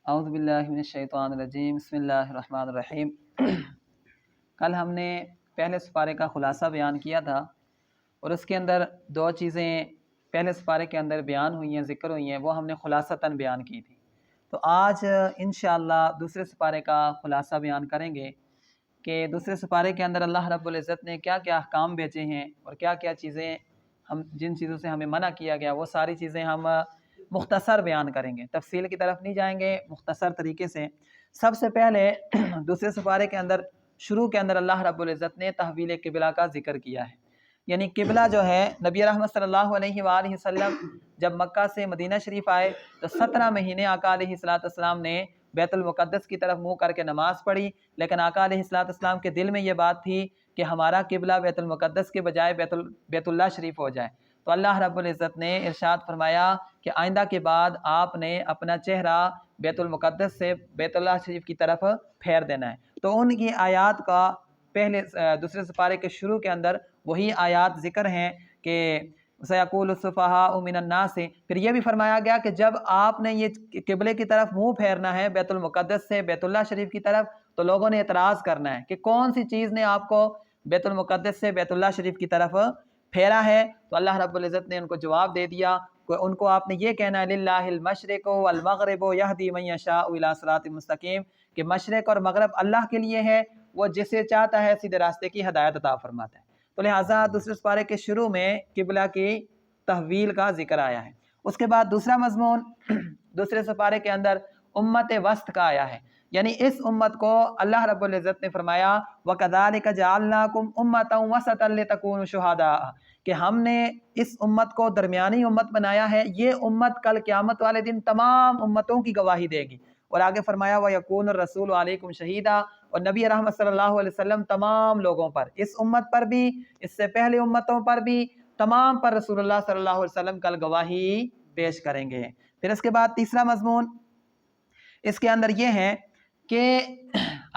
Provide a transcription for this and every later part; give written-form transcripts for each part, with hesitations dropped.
اعوذ باللہ من الشیطان الرجیم بسم اللہ الرحمن الرحیم۔ کل ہم نے پہلے سپارے کا خلاصہ بیان کیا تھا اور اس کے اندر دو چیزیں پہلے سپارے کے اندر بیان ہوئی ہیں، ذکر ہوئی ہیں، وہ ہم نے خلاصتاً بیان کی تھی۔ تو آج انشاءاللہ دوسرے سپارے کا خلاصہ بیان کریں گے کہ دوسرے سپارے کے اندر اللہ رب العزت نے کیا کیا احکام بھیجے ہیں اور کیا کیا چیزیں جن چیزوں سے ہمیں منع کیا گیا وہ ساری چیزیں ہم مختصر بیان کریں گے، تفصیل کی طرف نہیں جائیں گے، مختصر طریقے سے۔ سب سے پہلے دوسرے سپارے کے اندر شروع کے اندر اللہ رب العزت نے تحویل قبلہ کا ذکر کیا ہے، یعنی قبلہ جو ہے نبی رحمت صلی اللہ علیہ وآلہ وسلم جب مکہ سے مدینہ شریف آئے تو 17 مہینے آقا علیہ السلام نے بیت المقدس کی طرف منہ کر کے نماز پڑھی، لیکن آقا علیہ السلام کے دل میں یہ بات تھی کہ ہمارا قبلہ بیت المقدس کے بجائے بیت اللہ شریف ہو جائے۔ تو اللہ رب العزت نے ارشاد فرمایا کہ آئندہ کے بعد آپ نے اپنا چہرہ بیت المقدس سے بیت اللہ شریف کی طرف پھیر دینا ہے۔ تو ان کی آیات کا پہلے دوسرے سپارے کے شروع کے اندر وہی آیات ذکر ہیں کہ سَيَقُولُ السُّفَهَاءُ مِنَ النَّاسِ۔ پھر یہ بھی فرمایا گیا کہ جب آپ نے یہ قبلے کی طرف منہ پھیرنا ہے بیت المقدس سے بیت اللہ شریف کی طرف تو لوگوں نے اعتراض کرنا ہے کہ کون سی چیز نے آپ کو بیت المقدس سے بیت اللہ شریف کی طرف پھیرا ہے۔ تو اللہ رب العزت نے ان کو جواب دے دیا کہ ان کو آپ نے یہ کہنا ہے للہ المشرق والمغرب یہدی من یشاء الی صراط مستقیم، کہ مشرق اور مغرب اللہ کے لیے ہے، وہ جسے چاہتا ہے سیدھے راستے کی ہدایت عطا فرماتا ہے۔ تو لہٰذا دوسرے سپارے کے شروع میں قبلہ کی تحویل کا ذکر آیا ہے۔ اس کے بعد دوسرا مضمون دوسرے سپارے کے اندر امت وسط کا آیا ہے، یعنی اس امت کو اللہ رب العزت نے فرمایا وَكَذَلِكَ جَعَلْنَاكُمْ أُمَّةً وَسَطًا لِتَكُونُوا شُهَدَاءَ، کہ ہم نے اس امت کو درمیانی امت بنایا ہے، یہ امت کل قیامت والے دن تمام امتوں کی گواہی دے گی۔ اور آگے فرمایا وَيَكُونُ الرَّسُولُ عَلَيْكُمْ شَهِيدًا، اور نبی رحمت صلی اللہ علیہ وسلم تمام لوگوں پر، اس امت پر بھی، اس سے پہلے امتوں پر بھی، تمام پر رسول اللہ صلی اللہ علیہ وسلم کل گواہی پیش کریں گے۔ پھر اس کے بعد تیسرا مضمون اس کے اندر یہ ہے کہ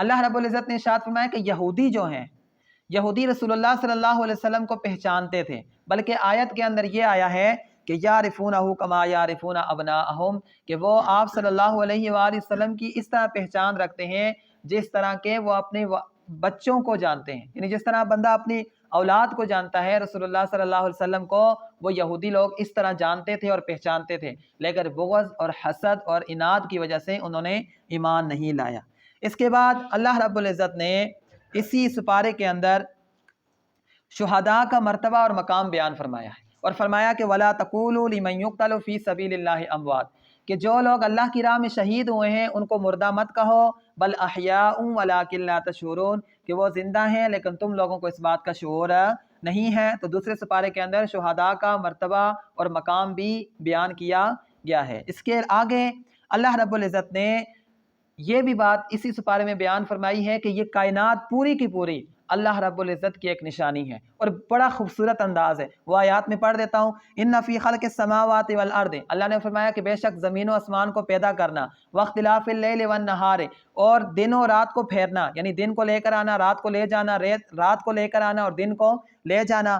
اللہ رب العزت نے ارشاد فرمایا کہ یہودی جو ہیں، یہودی رسول اللہ صلی اللہ علیہ وسلم کو پہچانتے تھے، بلکہ آیت کے اندر یہ آیا ہے کہ یعرفونہ کما یعرفون ابناءہم، کہ وہ آپ صلی اللہ علیہ وآلہ وسلم کی اس طرح پہچان رکھتے ہیں جس طرح کے وہ اپنے بچوں کو جانتے ہیں، یعنی جس طرح بندہ اپنی اولاد کو جانتا ہے، رسول اللہ صلی اللہ علیہ وسلم کو وہ یہودی لوگ اس طرح جانتے تھے اور پہچانتے تھے، لیکن بغض اور حسد اور عناد کی وجہ سے انہوں نے ایمان نہیں لایا۔ اس کے بعد اللہ رب العزت نے اسی سپارے کے اندر شہداء کا مرتبہ اور مقام بیان فرمایا ہے، اور فرمایا کہ وَلَا تَقُولُوا لِمَن يُقْتَلُ فِي سَبِيلِ اللَّهِ أَمْوَاتٌ، کہ جو لوگ اللہ کی راہ میں شہید ہوئے ہیں ان کو مردہ مت کہو، بل احیاء ولیکن لا تشعرون، کہ وہ زندہ ہیں لیکن تم لوگوں کو اس بات کا شعور نہیں ہے۔ تو دوسرے سپارے کے اندر شہداء کا مرتبہ اور مقام بھی بیان کیا گیا ہے۔ اس کے آگے اللہ رب العزت نے یہ بھی بات اسی سپارے میں بیان فرمائی ہے کہ یہ کائنات پوری کی پوری اللہ رب العزت کی ایک نشانی ہے، اور بڑا خوبصورت انداز ہے، وہ آیات میں پڑھ دیتا ہوں۔ ان فی خلق السماوات والارض، اللہ نے فرمایا کہ بے شک زمین و آسمان کو پیدا کرنا، واختلاف اللیل والنہار، اور دن و رات کو پھیرنا، یعنی دن کو لے کر آنا، رات کو لے جانا، رات کو لے کر آنا اور دن کو لے جانا،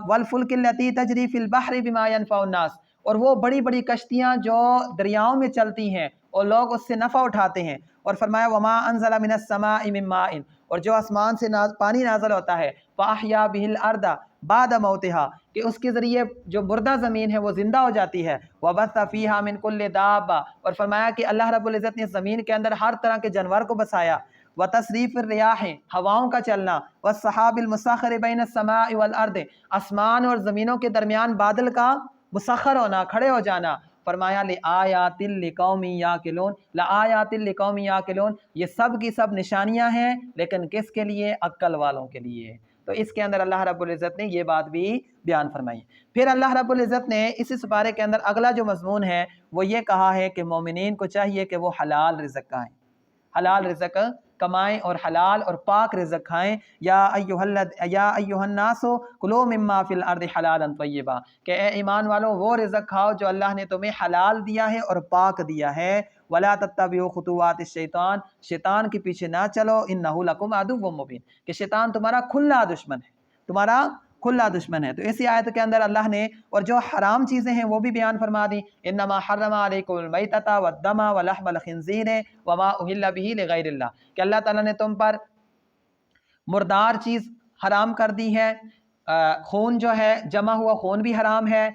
والفلک التی تجری فی البحر بما ینفع الناس، اور وہ بڑی بڑی کشتیاں جو دریاؤں میں چلتی ہیں اور لوگ اس سے نفع اٹھاتے ہیں، اور فرمایا وما انزل من السماء من ماء، اور جو آسمان سے پانی نازل ہوتا ہے، فاحیا بہ الارض بعد موتها، کہ اس کے ذریعے جو مردہ زمین ہے وہ زندہ ہو جاتی ہے، وبث فیہا من کل دابہ، اور فرمایا کہ اللہ رب العزت نے زمین کے اندر ہر طرح کے جانور کو بسایا، وتصریف الریاح، ہواؤں کا چلنا، والسحاب المسخر بین السماء والارض، آسمان اور زمینوں کے درمیان بادل کا مسخر ہونا، کھڑے ہو جانا، فرمایا لآیات لقوم یعقلون، لآیات لقوم یعقلون، یہ سب کی سب نشانیاں ہیں لیکن کس کے لیے؟ عقل والوں کے لیے۔ تو اس کے اندر اللہ رب العزت نے یہ بات بھی بیان فرمائی۔ پھر اللہ رب العزت نے اسی سپارے کے اندر اگلا جو مضمون ہے وہ یہ کہا ہے کہ مومنین کو چاہیے کہ وہ حلال رزق کھائیں، حلال رزق کمائیں اور حلال اور پاک رزق کھائیں۔ یا ایھا الناس کلوا مما فی الارض حلالا طیبا، کہ اے ایمان والو وہ رزق کھاؤ جو اللہ نے تمہیں حلال دیا ہے اور پاک دیا ہے۔ ولا تتبعوا خطوات الشیطان، شیطان کے پیچھے نہ چلو، انہ لکم عدو مبین، کہ شیطان تمہارا کھلا دشمن ہے، تمہارا کھلا دشمن ہے۔ تو اسی آیت کے اندر اللہ نے اور جو حرام چیزیں ہیں وہ بھی بیان فرما دی، انما حرم علیکم المیتۃ والدم ولحم الخنزیر وما اہل بہ لغیر اللہ، کہ اللہ تعالیٰ نے تم پر مردار چیز حرام کر دی ہے، خون جو ہے جمع ہوا خون بھی حرام ہے،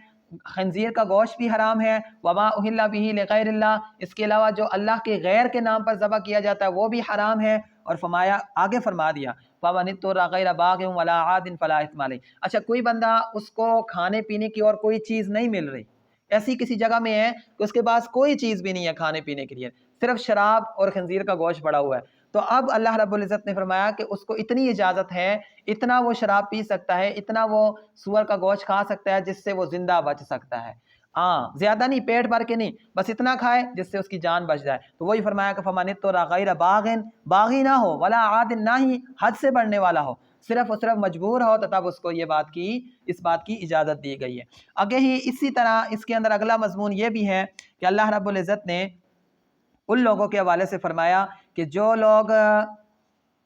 خنزیر کا گوشت بھی حرام ہے، وما اہل بہ لغیر اللہ، اس کے علاوہ جو اللہ کے غیر کے نام پر ذبح کیا جاتا ہے وہ بھی حرام ہے۔ اور فرمایا آگے فرما دیا فَمَنِ اضْطُرَّ غَيْرَ بَاغٍ وَلَا عَادٍ فَلَا إِثْمَ عَلَيْهِ۔ اچھا کوئی بندہ اس کو کھانے پینے کی اور کوئی چیز نہیں مل رہی، ایسی کسی جگہ میں ہے کہ اس کے پاس کوئی چیز بھی نہیں ہے کھانے پینے کے لیے، صرف شراب اور خنزیر کا گوشت پڑا ہوا ہے، تو اب اللہ رب العزت نے فرمایا کہ اس کو اتنی اجازت ہے، اتنا وہ شراب پی سکتا ہے، اتنا وہ سور کا گوشت کھا سکتا ہے جس سے وہ زندہ بچ سکتا ہے، ہاں زیادہ نہیں، پیٹ بھر کے نہیں، بس اتنا کھائے جس سے اس کی جان بچ جائے۔ تو وہی فرمایا کہ فَمَنِ اضْطُرَّ غَيْرَ بَاغٍ، باغی نہ ہو، ولا عاد، نہ ہی حد سے بڑھنے والا ہو، صرف اور صرف مجبور ہو، تو تب اس کو اس بات کی اجازت دی گئی ہے۔ آگے ہی اسی طرح اس کے اندر اگلا مضمون یہ بھی ہے کہ اللہ رب العزت نے ان لوگوں کے حوالے سے فرمایا کہ جو لوگ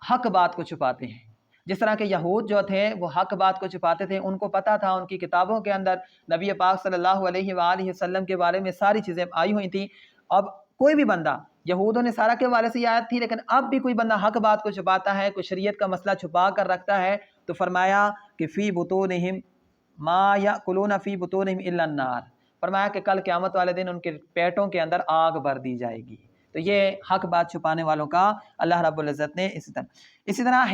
حق بات کو چھپاتے ہیں، جس طرح کہ یہود جو تھے وہ حق بات کو چھپاتے تھے، ان کو پتہ تھا، ان کی کتابوں کے اندر نبی پاک صلی اللہ علیہ وآلہ وسلم کے بارے میں ساری چیزیں آئی ہوئی تھیں۔ اب کوئی بھی بندہ، یہودوں نے سارا کے حوالے سے یہ آیت تھی، لیکن اب بھی کوئی بندہ حق بات کو چھپاتا ہے، کوئی شریعت کا مسئلہ چھپا کر رکھتا ہے، تو فرمایا کہ فی بطونہم ما یاکلون فی بطونہم الا النار، فرمایا کہ کل قیامت والے دن ان کے پیٹوں کے اندر آگ بھر دی جائے گی۔ تو یہ حق بات چھپانے والوں کا اللہ رب العزت نے اسی طرح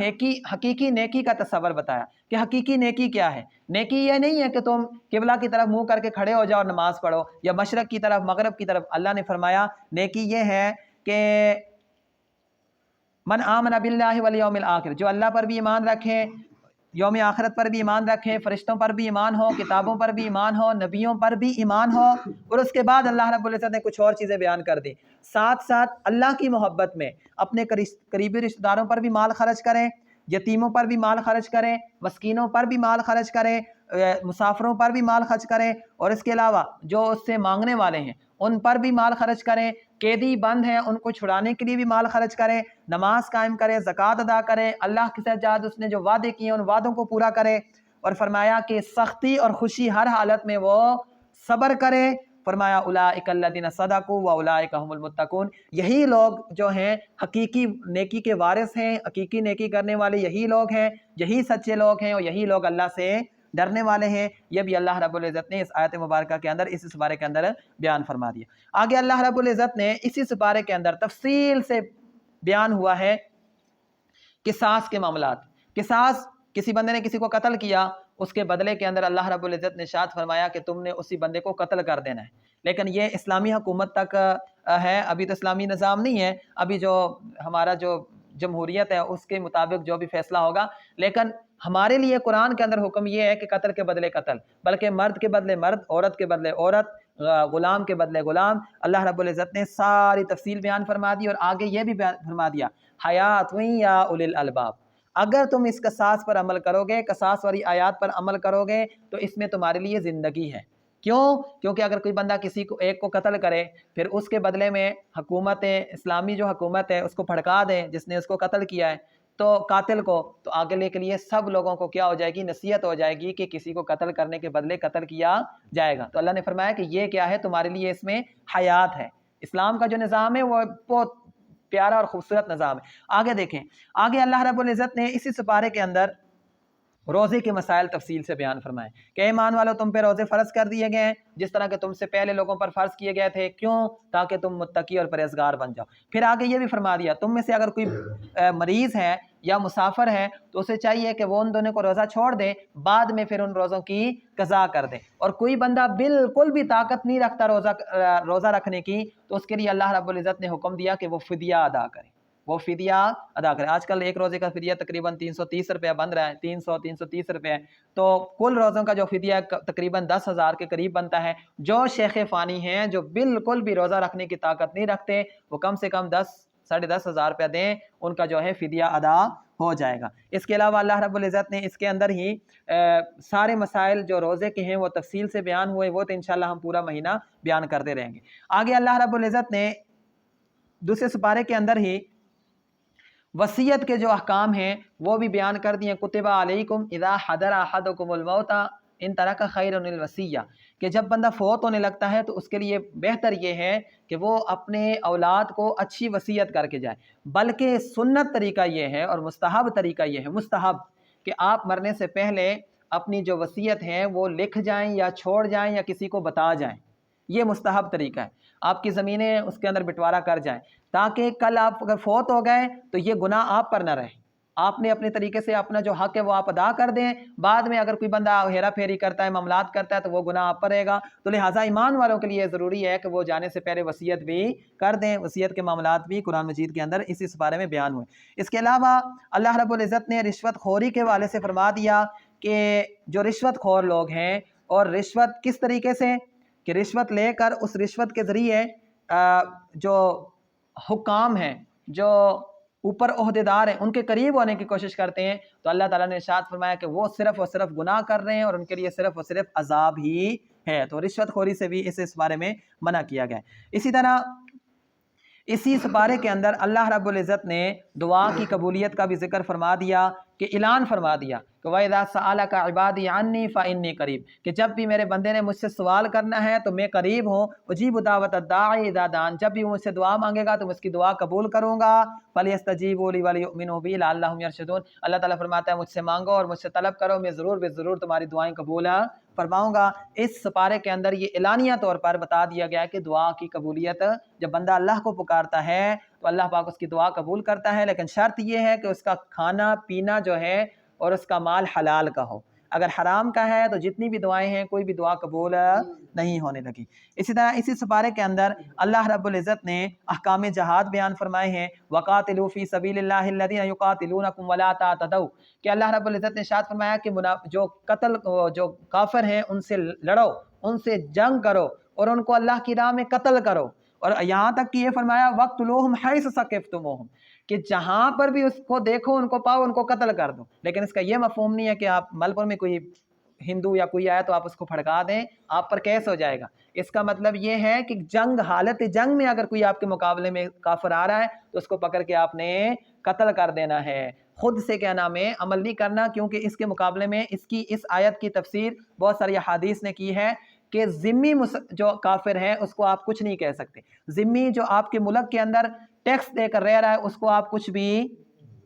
حقیقی نیکی کا تصور بتایا کہ حقیقی نیکی کیا ہے۔ نیکی یہ نہیں ہے کہ تم قبلہ کی طرف منہ کر کے کھڑے ہو جاؤ اور نماز پڑھو، یا مشرق کی طرف مغرب کی طرف۔ اللہ نے فرمایا نیکی یہ ہے کہ من آمن باللہ والیوم الآخر، جو اللہ پر بھی ایمان رکھے، یوم آخرت پر بھی ایمان رکھے، فرشتوں پر بھی ایمان ہو، کتابوں پر بھی ایمان ہو، نبیوں پر بھی ایمان ہو، اور اس کے بعد اللہ رب العزت نے کچھ اور چیزیں بیان کر دی، ساتھ ساتھ اللہ کی محبت میں اپنے قریبی رشتہ داروں پر بھی مال خرچ کریں، یتیموں پر بھی مال خرچ کریں، مسکینوں پر بھی مال خرچ کریں، مسافروں پر بھی مال خرچ کریں، اور اس کے علاوہ جو اس سے مانگنے والے ہیں ان پر بھی مال خرچ کریں، قیدی بند ہیں ان کو چھڑانے کے لیے بھی مال خرچ کریں، نماز قائم کریں، زکوٰۃ ادا کریں، اللہ کے ساتھ اس نے جو وعدے کیے ان وعدوں کو پورا کریں، اور فرمایا کہ سختی اور خوشی ہر حالت میں وہ صبر کرے۔ فرمایا اولئک الذین صدقوا واولئک هم المتقون، یہی لوگ جو ہیں حقیقی نیکی کے وارث ہیں، حقیقی نیکی کرنے والے یہی لوگ ہیں، یہی سچے لوگ ہیں، اور یہی لوگ اللہ سے ڈرنے والے ہیں۔ یہ بھی اللہ رب العزت نے اس آیت مبارکہ کے اندر، اس سپارے کے اندر بیان فرما دیا۔ آگے اللہ رب العزت نے اسی سپارے کے اندر تفصیل سے بیان ہوا ہے قصاص کے معاملات۔ قصاص، کسی بندے نے کسی کو قتل کیا، اس کے بدلے کے اندر اللہ رب العزت نے ارشاد فرمایا کہ تم نے اسی بندے کو قتل کر دینا ہے، لیکن یہ اسلامی حکومت تک ہے، ابھی تو اسلامی نظام نہیں ہے، ابھی جو ہمارا جو جمہوریت ہے اس کے مطابق جو بھی فیصلہ ہوگا، لیکن ہمارے لیے قرآن کے اندر حکم یہ ہے کہ قتل کے بدلے قتل، بلکہ مرد کے بدلے مرد، عورت کے بدلے عورت، غلام کے بدلے غلام۔ اللہ رب العزت نے ساری تفصیل بیان فرما دی، اور آگے یہ بھی بیان فرما دیا حیات یا اولی الالباب، اگر تم اس قصاص پر عمل کرو گے، قصاص والی آیات پر عمل کرو گے تو اس میں تمہارے لیے زندگی ہے۔ کیوں؟ کیونکہ اگر کوئی بندہ کسی کو ایک کو قتل کرے، پھر اس کے بدلے میں حکومت اسلامی جو حکومت ہے اس کو بھڑکا دیں جس نے اس کو قتل کیا ہے، تو قاتل کو، تو آگے کے لیے سب لوگوں کو کیا ہو جائے گی؟ نصیحت ہو جائے گی کہ کسی کو قتل کرنے کے بدلے قتل کیا جائے گا۔ تو اللہ نے فرمایا کہ یہ کیا ہے؟ تمہارے لیے اس میں حیات ہے۔ اسلام کا جو نظام ہے وہ بہت پیارا اور خوبصورت نظام ہے۔ آگے دیکھیں، آگے اللہ رب العزت نے اسی سپارے کے اندر روزے کے مسائل تفصیل سے بیان فرمائے کہ اے ایمان والو، تم پہ روزے فرض کر دیے گئے ہیں جس طرح کہ تم سے پہلے لوگوں پر فرض کیے گئے تھے۔ کیوں؟ تاکہ تم متقی اور پرہیزگار بن جاؤ۔ پھر آگے یہ بھی فرما دیا تم میں سے اگر کوئی مریض ہے یا مسافر ہے تو اسے چاہیے کہ وہ ان دونوں کو روزہ چھوڑ دے، بعد میں پھر ان روزوں کی قضا کر دے۔ اور کوئی بندہ بالکل بھی طاقت نہیں رکھتا روزہ رکھنے کی، تو اس کے لیے اللہ رب العزت نے حکم دیا کہ وہ فدیہ ادا کرے، وہ فدیہ ادا کرے۔ آج کل ایک روزے کا فدیہ تقریباً 330 روپیہ بن رہا ہے، 330 روپے، تو کل روزوں کا جو فدیہ تقریباً 10,000 کے قریب بنتا ہے۔ جو شیخ فانی ہیں، جو بالکل بھی روزہ رکھنے کی طاقت نہیں رکھتے، وہ کم سے کم 10,000-10,500 روپیہ دیں، ان کا جو ہے فدیہ ادا ہو جائے گا۔ اس کے علاوہ اللہ رب العزت نے اس کے اندر ہی سارے مسائل جو روزے کے ہیں وہ تفصیل سے بیان ہوئے، وہ تو انشاءاللہ ہم پورا مہینہ بیان کرتے رہیں گے۔ آگے اللہ رب العزت نے دوسرے سپارے کے اندر ہی वसीयत के जो अहकाम हैं वो भी बयान कर दिए। कुतिबा अलैकुम इज़ा हदरा अहदकुमुल मौता इन तरक खैरुल वसीया, कि जब बंदा फ़ौत होने लगता है तो उसके लिए बेहतर ये है कि वो अपने औलाद को अच्छी वसीयत करके जाए। बल्कि सुन्नत तरीका ये है और मुस्तहब तरीका ये है, मुस्तहब, कि आप मरने से पहले अपनी जो वसीयत है वो लिख जाएं या छोड़ जाएं या किसी को बता जाएं। ये मुस्तहब तरीका है, आपकी ज़मीनें उसके अंदर बंटवारा कर जाएं, ताकि कल आप अगर फ़ौत हो गए तो ये गुनाह आप पर ना रहे। आपने अपने तरीके से अपना जो हक़ है वो आप अदा कर दें, बाद में अगर कोई बंदा हेरा फेरी करता है, मामलात करता है, तो वो गुनाह आप पर रहेगा। तो लिहाजा ईमान वालों के लिए ज़रूरी है कि वो जाने से पहले वसीयत भी कर दें। वसीयत के मामलात भी कुरान मजीद के अंदर इसी बारे में बयान हुए। इसके अलावा अल्लाह रब्बुल इज़्ज़त ने रिश्वत खोरी के हवाले से फरमा दिया कि जो रिश्वत खोर लोग हैं, और रिश्वत किस तरीके से, कि रिश्वत लेकर उस रिश्वत के ज़रिए जो हुक्काम हैं, जो ऊपर ओहदेदार हैं, उनके करीब होने की कोशिश करते हैं, तो अल्लाह ताला ने इरशाद फरमाया कि वो सिर्फ़ और सिर्फ गुनाह कर रहे हैं और उनके लिए सिर्फ़ और सिर्फ अजाब ही है। तो रिश्वत खोरी से भी इस बारे में मना किया गया है। इसी तरह इसी सिपारे के अंदर अल्लाह रब्बुल इज़्ज़त ने दुआ की कबूलियत का भी ज़िक्र फरमा दिया, कि ऐलान फरमा दिया कि वइज़ा सअलका इबादी अन्नी फ़इन्नी करीब, कि जब भी मेरे बंदे ने मुझसे सवाल करना है तो मैं करीब हूँ। उजीबु दावत दाई इज़ा दान, जब भी वो मुझसे दुआ मांगेगा तो मैं उसकी दुआ कबूल करूँगा। फलयस्तजीबू ली वलियुमिनू बी लअल्लहुम यरशदून, अल्लाह ताला फरमाता है मुझसे मांगो और मुझसे तलब करो, मैं ज़रूर तुम्हारी दुआएं कबूल फरमाऊँगा। इस सिपारे के अंदर ये एलानिया तौर पर बता दिया गया है कि दुआ की कबूलियत, जब बंदा अल्लाह को पुकारता है तो अल्लाह पाक उसकी दुआ कबूल करता है, लेकिन शर्त यह है कि उसका खाना पीना जो है और उसका माल हलाल का हो। अगर हराम का है तो जितनी भी दुआएं हैं कोई भी दुआ कबूल नहीं होने लगी। इसी तरह इसी सिपारे के अंदर अल्लाह रब्बुल इज़्ज़त ने अहकाम जहाद बयान फरमाए हैं। वक़ातिलू फ़ी सबीलिल्लाहि अल्लज़ीना युक़ातिलूनकुम वला तातदू, कि अल्लाह रब्बुल इज़्ज़त ने इरशाद फरमाया कि जो काफिर हैं उनसे लड़ो, उनसे जंग करो और उनको अल्लाह की राह में कत्ल करो। और यहाँ तक कि ये फरमाया वक़्तुलूहुम हैसु सक़िफ़्तुमूहुम, कि जहाँ पर भी उसको देखो, उनको पाओ, उनको कत्ल कर दो। लेकिन इसका ये मफ़हूम नहीं है कि आप मलपुर में कोई हिंदू या कोई आया तो आप उसको फड़का दें, आप पर केस हो जाएगा। इसका मतलब ये है कि जंग, हालत जंग में अगर कोई आपके मुकाबले में काफिर आ रहा है तो उसको पकड़ के आपने कत्ल कर देना है। खुद से क्या नाम है अमल नहीं करना, क्योंकि इसके मुकाबले में इसकी इस आयत की तफसीर बहुत सारी हदीस ने की है कि ज़िम्मी जो काफिर है उसको आप कुछ नहीं कह सकते। ज़िम्मी जो आपके मुल्क के अंदर टैक्स देकर रह रहा है उसको आप कुछ भी,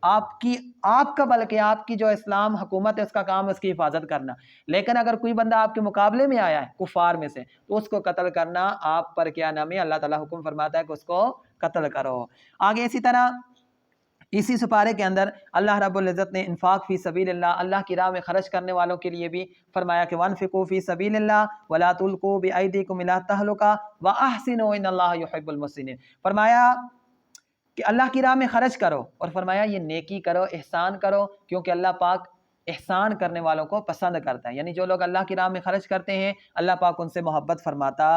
आपका बल्कि आपकी जो इस्लाम हुकूमत है उसका काम है उसकी हिफाजत करना। लेकिन अगर कोई बंदा आपके मुकाबले में आया है कुफार में से तो उसको कत्ल करना आप पर क्या नाम है, अल्लाह ताला हुक्म फरमाता है कि उसको कत्ल करो। आगे इसी तरह इसी सिपारे के अंदर अल्लाह रब्बुल इज़्ज़त ने इन्फाक फ़ी सबीलिल्लाह, अल्लाह की राह में खर्च करने वालों के लिए भी फरमाया कि वनफ़िक़ू फ़ी सबीलिल्लाह वला तुल्क़ू बिअयदीकुम इला तहलुका व अहसिनू इन्नल्लाह युहिब्बुल मुहसिनीन। फरमाया कि अल्लाह की राह में खर्च करो और फरमाया ये नेकी करो, एहसान करो, क्योंकि अल्लाह पाक एहसान करने वालों को पसंद करता है। यानी जो लोग अल्लाह की राह में खर्च करते हैं अल्लाह पाक उनसे मोहब्बत फरमाता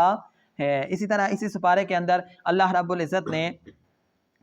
है। इसी तरह इसी सिपारे के अंदर अल्लाह रब्बुल इज़्ज़त ने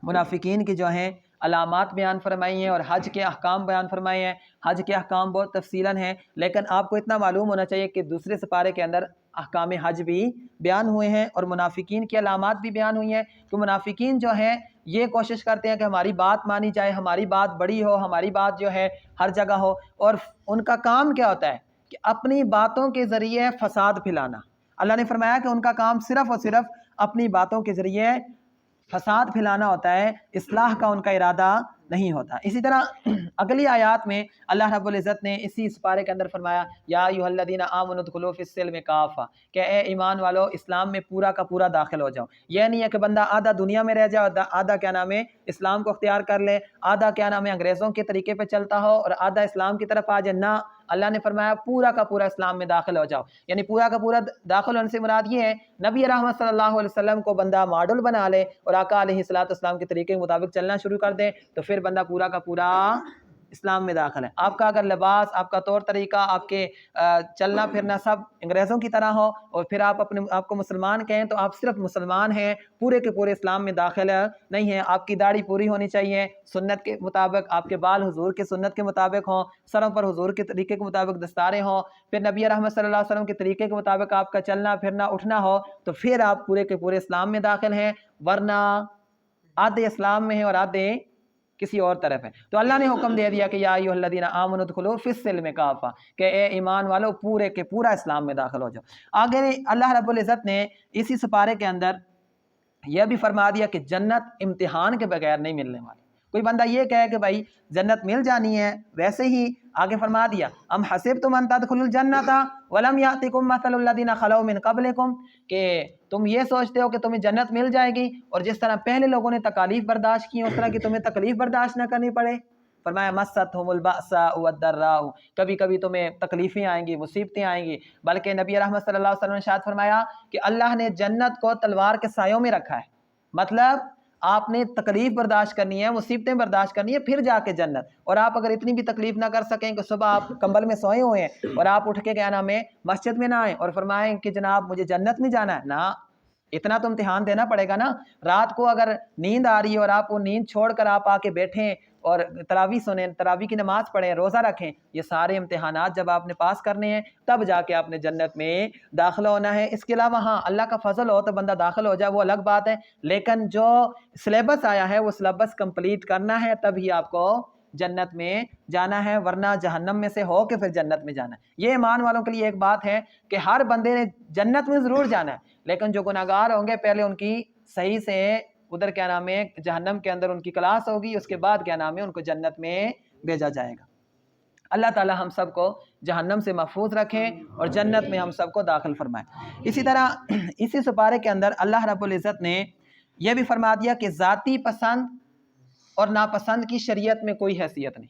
मुनाफिकीन की जो हैं अलामात बयान फरमाई हैं और हज के अहकाम बयान फरमाए हैं। हज के अहकाम बहुत तफसीलन हैं, लेकिन आपको इतना मालूम होना चाहिए कि दूसरे सिपारे के अंदर अहकाम हज भी बयान हुए हैं और मुनाफिकीन की अलामात भी बयान हुई हैं। तो मुनाफिकीन जो हैं ये कोशिश करते हैं कि हमारी बात मानी जाए, हमारी बात बड़ी हो, हमारी बात जो है हर जगह हो, और उनका काम क्या होता है कि अपनी बातों के ज़रिए फसाद फैलाना। अल्लाह ने फरमाया कि उनका काम सिर्फ़ और सिर्फ अपनी बातों के ज़रिए फसाद फैलाना होता है, इस्लाह का उनका इरादा नहीं होता। इसी तरह अगली आयत में अल्लाह रब्बुल इज़्ज़त ने इसी इस पारे के अंदर फरमाया या अय्युहल्लज़ीना आमनु उदखुलू फिस्सिल्मि काफ़ा, कि ए ईमान वालो इस्लाम में पूरा का पूरा दाखिल हो जाओ। यह नहीं है कि बंदा आधा दुनिया में रह जाए, आधा क्या नाम है इस्लाम को अख्तियार कर ले, आधा क्या नाम है अंग्रेज़ों के तरीके पर चलता हो और आधा इस्लाम की तरफ आ जाए। ना, अल्लाह ने फरमाया पूरा का पूरा इस्लाम में दाखिल हो जाओ। यानी पूरा का पूरा दाखिल होने से मुराद ये है नबी रहमत सल्लल्लाहु अलैहि वसल्लम को बंदा मॉडल बना ले और आका अलैहिस्सलातु वस्सलाम के तरीके के मुताबिक चलना शुरू कर दे तो फिर बंदा पूरा का पूरा इस्लाम में दाखिल है। आपका अगर लिबास, आपका तौर तरीका, आपके चलना फिरना सब अंग्रेज़ों की तरह हो और फिर आप अपने आपको मुसलमान कहें तो आप सिर्फ मुसलमान हैं, पूरे के पूरे इस्लाम में दाखिल नहीं है। आपकी दाढ़ी पूरी होनी चाहिए सुन्नत के मुताबिक, आपके बाल हुजूर के सुन्नत के मुताबिक हों, सरों पर हुजूर के तरीके के मुताबिक दस्तारें हों, फिर नबी रहमत सल्लल्लाहु अलैहि वसल्लम के तरीके के मुताबिक आपका चलना फिरना उठना हो, तो फिर आप पूरे के पूरे इस्लाम में दाखिल हैं। वरना आधे इस्लाम में है और आधे किसी और तरफ है। तो अल्लाह ने हुक्म दे दिया कि या अय्युहल्लज़ीना आमनु उदखुलू फिस्सिल्मि काफ़ा, कि ए ईमान वालो पूरे के पूरा इस्लाम में दाखिल हो जाओ। आगे अल्लाह रब्बुल इज़्ज़त ने इसी सिपारे के अंदर यह भी फरमा दिया कि जन्नत इम्तिहान के बगैर नहीं मिलने वाली। कोई बंदा ये कहे कि भाई जन्नत मिल जानी है, वैसे ही आगे फरमा दिया अम हसिबतुम अन तदखुलुल जन्नता वलम यातिकुम मसलुल लज़ीना खलौ मिन क़ब्लिकुम, कि तुम ये सोचते हो कि तुम्हें जन्नत मिल जाएगी और जिस तरह पहले लोगों ने तकालीफ बर्दाश्त की उस तरह की तुम्हें तकलीफ बर्दाश्त ना करनी पड़े। फरमाया मस्सतहुमुल बअसा वद्दर्राउ, कभी कभी तुम्हें तकलीफ़ें आएंगी, मुसीबतें आएंगी। बल्कि नबी रहमत सल्लल्लाहु अलैहि वसल्लम ने इरशाद फरमाया कि अल्लाह ने जन्नत को तलवार के सायों में रखा है। मतलब आपने तकलीफ बर्दाश्त करनी है, मुसीबतें बर्दाश्त करनी है, फिर जाके जन्नत। और आप अगर इतनी भी तकलीफ ना कर सकें कि सुबह आप कंबल में सोए हुए हैं और आप उठ के क्या नाम है मस्जिद में ना आए और फरमाएं कि जनाब मुझे जन्नत में जाना है, ना, इतना तो इम्तिहान देना पड़ेगा ना। रात को अगर नींद आ रही है और आप वो नींद छोड़कर आप आके बैठें और तरावी सुनें, तरावी की नमाज पढ़ें, रोज़ा रखें, ये सारे इम्तिहानात जब आपने पास करने हैं तब जाके आपने जन्नत में दाखिला होना है। इसके अलावा हाँ, अल्लाह का फजल हो तो बंदा दाखिल हो जाए, वो अलग बात है, लेकिन जो सिलेबस आया है वो सिलेबस कंप्लीट करना है तभी आपको जन्नत में जाना है, वरना जहन्नम में से हो के फिर जन्नत में जाना है। ये ईमान वालों के लिए एक बात है कि हर बंदे ने जन्नत में ज़रूर जाना है, लेकिन जो गुनाहगार होंगे पहले उनकी सही से उधर क्या नाम है जहन्नम के अंदर उनकी क्लास होगी, उसके बाद क्या नाम है उनको जन्नत में भेजा जाएगा। अल्लाह ताला हम सबको जहन्नम से महफूज रखें और जन्नत में हम सबको दाखिल फरमाए। इसी तरह इसी सिपारे के अंदर अल्लाह रब्बुल इज़्ज़त ने यह भी फरमा दिया कि ज़ाती पसंद और नापसंद की शरीयत में कोई हैसियत नहीं।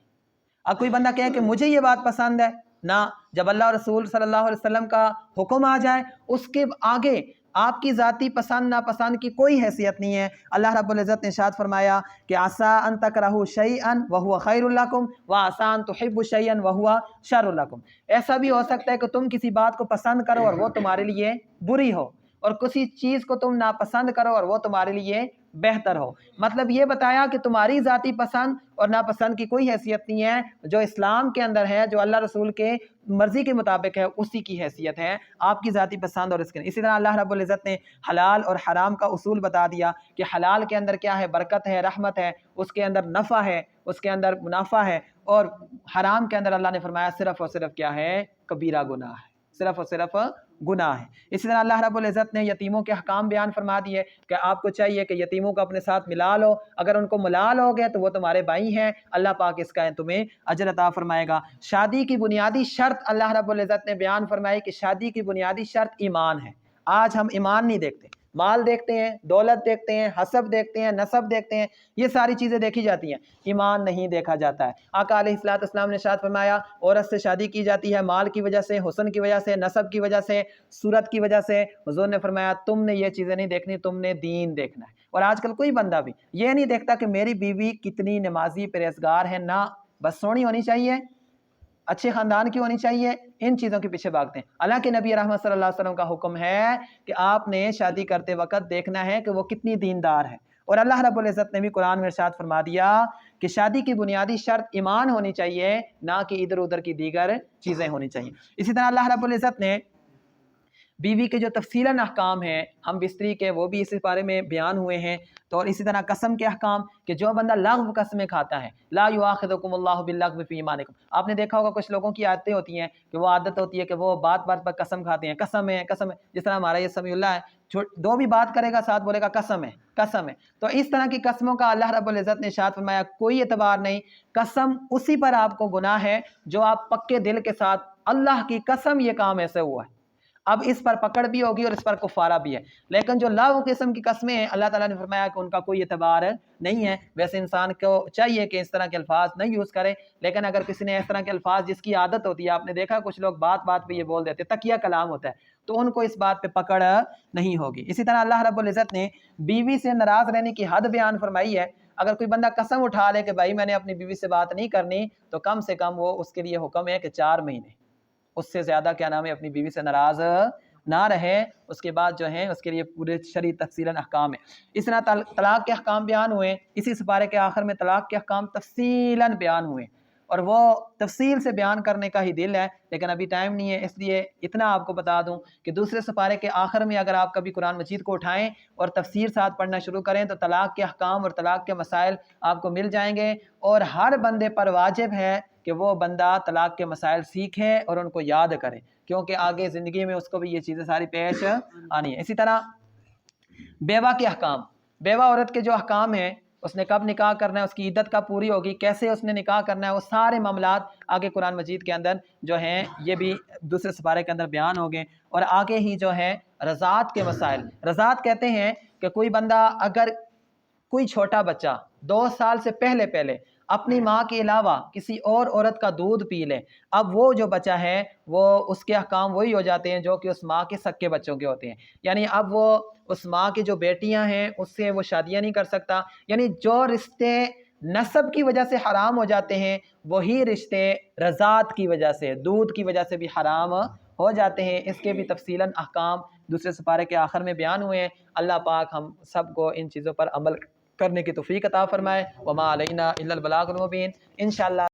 अब कोई बंदा कहे कि मुझे ये बात पसंद है ना, जब अल्लाह और रसूल सल्लल्लाहु अलैहि वसल्लम का हुक्म आ जाए उसके आगे आपकी ज़ाती पसंद नापसंद की कोई हैसियत नहीं है। अल्लाह रब्बुल इज़्ज़त ने इरशाद फरमाया कि आसा अन तकरहू शैअन व हुवा खैरुल लकुम व आसा अन तुहिब्बु शैअन व हुवा शर्रुल लकुम। ऐसा भी हो सकता है कि तुम किसी बात को पसंद करो और वो तुम्हारे लिए बुरी हो, और किसी चीज़ को तुम नापसंद करो और वो तुम्हारे लिए बेहतर हो। मतलब ये बताया कि तुम्हारी ज़ाती पसंद और नापसंद की कोई हैसियत नहीं है, जो इस्लाम के अंदर है, जो अल्लाह रसूल के मर्ज़ी के मुताबिक है, उसी की हैसियत है, आपकी ज़ाती पसंद और इसके। इसी तरह अल्लाह रब्बुल इज़्ज़त ने हलाल और हराम का उसूल बता दिया कि हलाल के अंदर क्या है, बरकत है, रहमत है, उसके अंदर नफ़ा है, उसके अंदर मुनाफा है, और हराम के अंदर अल्लाह ने फरमाया सिर्फ़ और सिर्फ क्या है, कबीरा गुनाह है, सिर्फ़ और सिर्फ गुनाह है। इसी तरह अल्लाह रब्बुल इज़्ज़त ने यतीमों के अहकाम बयान फरमा दिए कि आपको चाहिए कि यतीमों को अपने साथ मिला लो, अगर उनको मिला लोगे तो वो तुम्हारे भाई हैं, अल्लाह पाक इसका तुम्हें अजर अता फरमाएगा। शादी की बुनियादी शर्त अल्लाह रब्बुल इज़्ज़त ने बयान फरमाई कि शादी की बुनियादी शर्त ईमान है। आज हम ईमान नहीं देखते, माल देखते हैं, दौलत देखते हैं, हसब देखते हैं, नसब देखते हैं, ये सारी चीज़ें देखी जाती हैं, ईमान नहीं देखा जाता है। आका अलैहिस्सलाम ने इरशाद फरमाया औरत से शादी की जाती है माल की वजह से, हुस्न की वजह से, नसब की वजह से, सूरत की वजह से। हुज़ूर ने फरमाया तुमने ये चीज़ें नहीं देखनी, तुमने दीन देखना है। और आजकल कोई बंदा भी ये नहीं देखता कि मेरी बीवी कितनी नमाजी परहेज़गार है, ना, बस सोहनी होनी चाहिए, अच्छे ख़ानदान की होनी चाहिए, इन चीज़ों के पीछे भागते हैं। हालांकि नबी रहमत सल्लल्लाहु अलैहि वसल्लम का हुक्म है कि आपने शादी करते वक्त देखना है कि वो कितनी दीनदार है। और अल्लाह रब्बुल इज़्ज़त ने भी कुरान में इरशाद फरमा दिया कि शादी की बुनियादी शर्त ईमान होनी चाहिए, ना कि इधर उधर की दीगर चीज़ें होनी चाहिए। इसी तरह अल्लाह रब्बुल इज़्ज़त ने बीवी के जो तफसीलन अहकाम हैं हम बिस्तरी के, वो भी इस बारे में बयान हुए हैं। तो और इसी तरह कसम के अहकाम कि जो बंदा लग़्व कसमें खाता है, ला युआखिज़ुकुमुल्लाहु बिल्लग़्व फ़ी ईमानिकुम। आपने देखा होगा कुछ लोगों की आदतें होती हैं कि वो आदत होती है कि वो बात बात पर कसम खाते हैं, कसम है कसम है। जिस तरह हमारा ये समीउल्लाह है, दो भी बात करेगा साथ बोलेगा कसम है कसम है। तो इस तरह की कसमों का अल्लाह रब्बुल इज़्ज़त ने इरशाद फरमाया कोई एतबार नहीं, कसम उसी पर आपको गुनाह है जो आप पक्के दिल के साथ अल्लाह की कसम ये काम ऐसे हुआ है, अब इस पर पकड़ भी होगी और इस पर कुफारा भी है। लेकिन जो लाव किस्म की कस्में हैं अल्लाह ताला ने फरमाया कि उनका कोई एतबार नहीं है। वैसे इंसान को चाहिए कि इस तरह के अल्फाज नहीं यूज़ करे, लेकिन अगर किसी ने इस तरह के अल्फाज जिसकी आदत होती है, आपने देखा कुछ लोग बात बात पे ये बोल देते, तकिया कलाम होता है, तो उनको इस बात पे पकड़ नहीं होगी। इसी तरह अल्लाह रब्बुल इज़्ज़त ने बीवी से नाराज़ रहने की हद बयान फरमाई है। अगर कोई बंदा कसम उठा ले कि भाई मैंने अपनी बीवी से बात नहीं करनी, तो कम से कम वो उसके लिए हुक्म है कि 4 महीने, उससे ज़्यादा क्या नाम है अपनी बीवी से नाराज़ ना रहे। उसके बाद जो है उसके लिए पूरे शरीय तफसीलन अहकाम है। इस तरह तलाक़ के अहकाम बयान हुए, इसी सिपारे के आखिर में तलाक़ के अहकाम तफसीलन बयान हुए। اور وہ تفصیل سے بیان کرنے کا ہی دل ہے، لیکن ابھی ٹائم نہیں ہے، اس لیے اتنا آپ کو بتا دوں کہ دوسرے سپارے کے آخر میں اگر آپ کبھی قرآن مجید کو اٹھائیں اور تفسیر ساتھ پڑھنا شروع کریں تو طلاق کے احکام اور طلاق کے مسائل آپ کو مل جائیں گے، اور ہر بندے پر واجب ہے کہ وہ بندہ طلاق کے مسائل سیکھے اور ان کو یاد کرے، کیونکہ آگے زندگی میں اس کو بھی یہ چیزیں ساری پیش آنی ہیں۔ اسی طرح بیوہ کے احکام، بیوہ عورت کے جو احکام ہیں، اس نے کب نکاح کرنا ہے، اس کی عدت کب پوری ہوگی، کیسے اس نے نکاح کرنا ہے، وہ سارے معاملات آگے قرآن مجید کے اندر جو ہیں یہ بھی دوسرے سپارے کے اندر بیان ہو گئے۔ اور آگے ہی جو ہے رضاعت کے مسائل، رضاعت کہتے ہیں کہ کوئی بندہ اگر کوئی چھوٹا بچہ 2 سال سے پہلے اپنی ماں کے علاوہ کسی اور عورت کا دودھ پی لے، اب وہ جو بچہ ہے وہ اس کے احکام وہی ہو جاتے ہیں جو کہ اس ماں کے سکے بچوں کے ہوتے ہیں، یعنی اب وہ اس ماں کی جو بیٹیاں ہیں اس سے وہ شادیاں نہیں کر سکتا، یعنی جو رشتے نسب کی وجہ سے حرام ہو جاتے ہیں وہی رشتے رضاعت کی وجہ سے، دودھ کی وجہ سے بھی حرام ہو جاتے ہیں۔ اس کے بھی تفصیلاً احکام دوسرے سپارے کے آخر میں بیان ہوئے ہیں۔ اللہ پاک ہم سب کو ان چیزوں پر عمل کرنے کی توفیق عطا فرمائے۔ وما علینا الا البلاغ المبین۔ انشاءاللہ